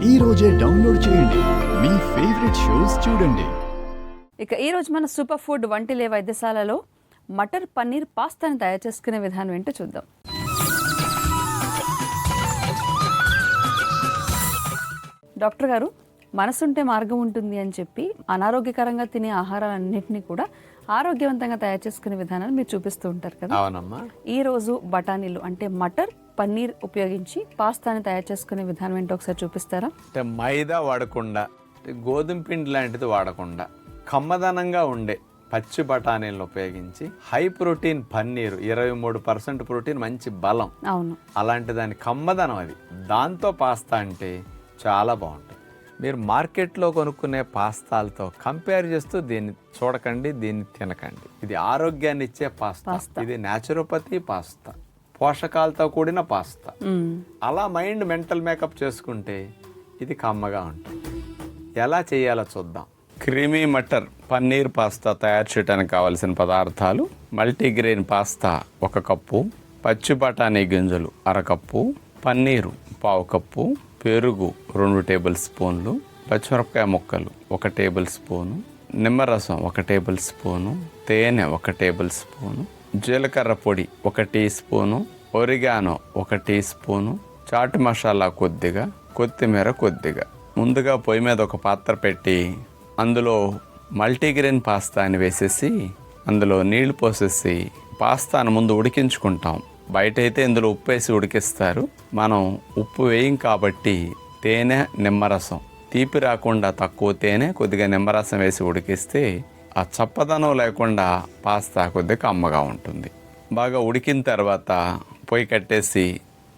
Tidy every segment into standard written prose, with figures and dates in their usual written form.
ఈ రోజే డౌన్లోడ్ చేయండి, మీ ఫేవరెట్ షోస్ చూడండి. ఇక ఈరోజు మన సూపర్ ఫుడ్ వంటిలే వైద్యశాలలో మటర్ పన్నీర్ పాస్తాని తయారు చేసుకునే విధానం ఏంటో చూద్దాం. డాక్టర్ గారు, మనసుంటే మార్గం ఉంటుంది అని చెప్పి అనారోగ్యకరంగా తినే ఆహారాలన్నింటినీ కూడా ఆరోగ్యవంతంగా తయారు చేసుకునే విధానాన్ని మీరు చూపిస్తూ ఉంటారు కదా. అవునమ్మా. ఈ రోజు బఠానీలు అంటే మటర్ పన్నీర్ ఉపయోగించి పాస్తాని తయారు చేసుకునే విధానం ఏంటో ఒకసారి చూపిస్తారా? అంటే మైదా వాడకుండా, గోధుమ పిండి లాంటిది వాడకుండా, కమ్మదనంగా ఉండే పచ్చి బఠానీలను ఉపయోగించి హై ప్రోటీన్ పన్నీరు, 23% ప్రోటీన్, మంచి బలం. అవును, అలాంటి దాని కమ్మదనం అది. దాంతో పాస్తా అంటే చాలా బాగుంటుంది. మీరు మార్కెట్లో కొనుక్కునే పాస్తాలతో కంపేర్ చేస్తూ దీన్ని చూడకండి, దీన్ని తినకండి. ఇది ఆరోగ్యాన్ని ఇచ్చే పాస్తా. ఇది న్యాచురోపతి పాస్తా, పోషకాలతో కూడిన పాస్తా. అలా మైండ్ మెంటల్ మేకప్ చేసుకుంటే ఇది కమ్మగా ఉంటుంది. ఎలా చేయాలో చూద్దాం. క్రీమీ మటర్ పన్నీర్ పాస్తా తయారు చేయడానికి కావలసిన పదార్థాలు: మల్టీగ్రెయిన్ పాస్తా 1 కప్పు, పచ్చి బఠానీ గింజలు 1/2 కప్పు, పన్నీరు 1/2 కప్పు, పెరుగు 2 టేబుల్ స్పూన్లు, పచ్చిమిరపకాయ ముక్కలు 1 టేబుల్ స్పూను, నిమ్మరసం 1 టేబుల్ స్పూను, తేనె 1 టేబుల్ స్పూను, జీలకర్ర పొడి 1 teaspoon, oregano 1 teaspoon, chaat masala కొద్దిగా, కొత్తిమీర కొద్దిగా. ముందుగా పొయ్యి మీద ఒక పాత్ర పెట్టి అందులో మల్టీగ్రెయిన్ పాస్తాని వేసేసి అందులో నీళ్లు పోసేసి పాస్తాను ముందు ఉడికించుకుంటాం. బయట అయితే ఇందులో ఉప్పు వేసి ఉడికిస్తారు. మనం ఉప్పు వేయం కాబట్టి తేనె, నిమ్మరసం, తీపి రాకుండా తక్కువ తేనె, కొద్దిగా నిమ్మరసం వేసి ఉడికిస్తే ఆ చప్పదనం లేకుండా పాస్తా కొద్దిగా కమ్మగా ఉంటుంది. బాగా ఉడికిన తర్వాత పొయ్యి కట్టేసి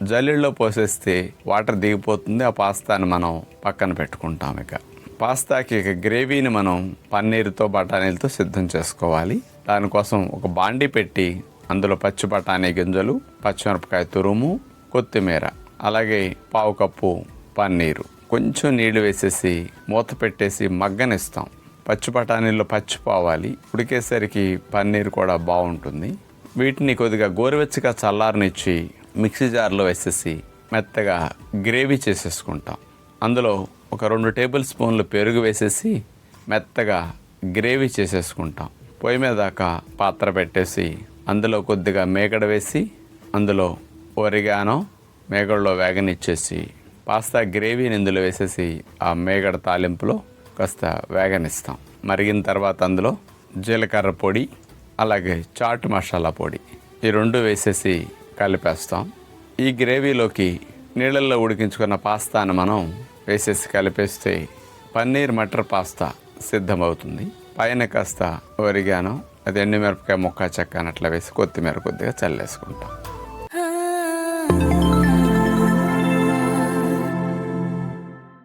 జల్లెడలో పోసేస్తే వాటర్ దిగిపోతుంది. ఆ పాస్తాని మనం పక్కన పెట్టుకుంటాం. ఇక పాస్తాకి గ్రేవీని మనం పన్నీరుతో బఠానీలతో సిద్ధం చేసుకోవాలి. దానికోసం ఒక బాండీ పెట్టి అందులో పచ్చి బఠానీ గింజలు, పచ్చిమిరపకాయ తురుము, కొత్తిమీర, అలాగే 1/2 కప్పు పన్నీరు, కొంచెం నీళ్లు వేసేసి మూత పెట్టేసి మగ్గనిస్తాం. పచ్చి బఠానీల్లో పచ్చిపోవాలి. ఉడికేసరికి పన్నీరు కూడా బాగుంటుంది. వీటిని కొద్దిగా గోరువెచ్చగా చల్లారనిచ్చి మిక్సీ జార్లో వేసేసి మెత్తగా గ్రేవీ చేసేసుకుంటాం. అందులో ఒక 2 టేబుల్ స్పూన్లు పెరుగు వేసేసి మెత్తగా గ్రేవీ చేసేసుకుంటాం. పొయ్యి మీద పాత్ర పెట్టేసి అందులో కొద్దిగా మేగడ వేసి అందులో ఒరిగానో మేగడలో వేగనిచ్చేసి పాస్తా గ్రేవీని ఇందులో వేసేసి ఆ మేగడ తాలింపులో కాస్త వేగనిస్తాం. మరిగిన తర్వాత అందులో జీలకర్ర పొడి, అలాగే చాట్ మసాలా పొడి, ఈ 2 వేసేసి కలిపేస్తాం. ఈ గ్రేవీలోకి నీళ్ళల్లో ఉడికించుకున్న పాస్తాను మనం వేసేసి కలిపేస్తే పన్నీర్ మటర్ పాస్తా సిద్ధమవుతుంది. పైన కాస్త ఒరిగానో, అది ఎండుమిరపకాయ ముక్క చెక్క అట్లా వేసి కొత్తిమీర కొద్దిగా చల్లేసుకుంటాం.